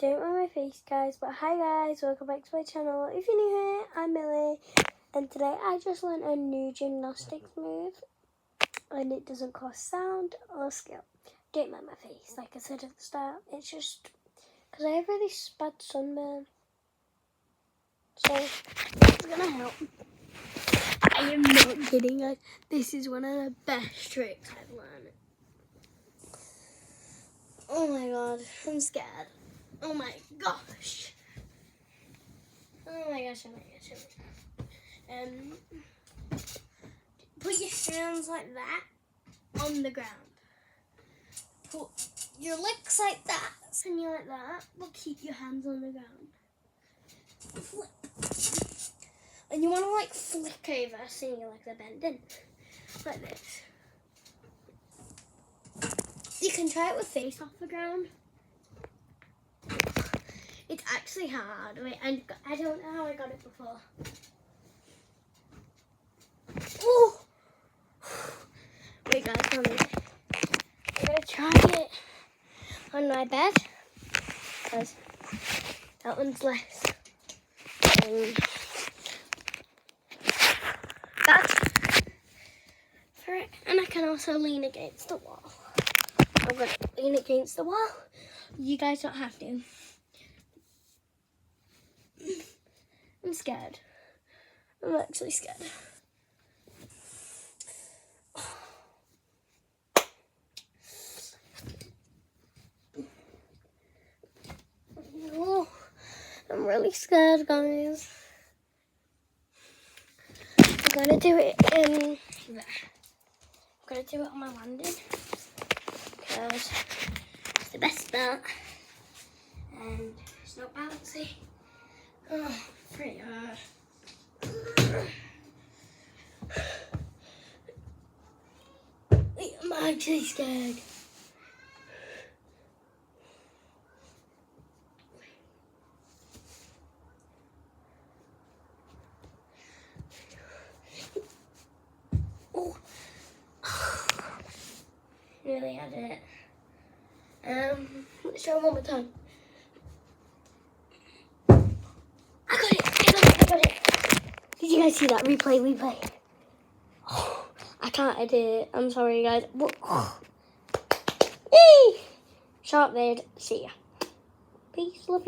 Don't mind my face, guys, but hi guys, welcome back to my channel. If you're new here, I'm Millie, and today I just learned a new gymnastics move, and it doesn't cost sound or skill. Don't mind my face, like I said at the start, it's just because I have really bad sunburn, so it's gonna help. I am not kidding, guys. This is one of the best tricks I've learned. Oh my god, I'm scared. Oh my gosh. Oh my gosh, oh my gosh, oh my gosh. Put your hands like that on the ground. Put your legs like that, and you like that, but keep your hands on the ground. Flip. And you want to like flick over so your legs are bending. Like this. You can try it with face off the ground. It's actually hard. Wait, I don't know how I got it before. Oh! Wait guys, hold on. I'm going to try it on my bed. Because that one's less. That's for it. And I can also lean against the wall. I'm going to lean against the wall. You guys don't have to. I'm scared. I'm actually scared. Oh, I'm really scared, guys. I'm going to do it in there. I'm going to do it on my landing. Because it's the best spot. And it's not bouncy. Oh, pretty hard. I'm actually scared. Oh. Really had it. Let's try one more time. I got it. Did you guys see that? Replay. Oh, I can't edit it. I'm sorry, guys. Sharp vid. See ya. Peace. Love you.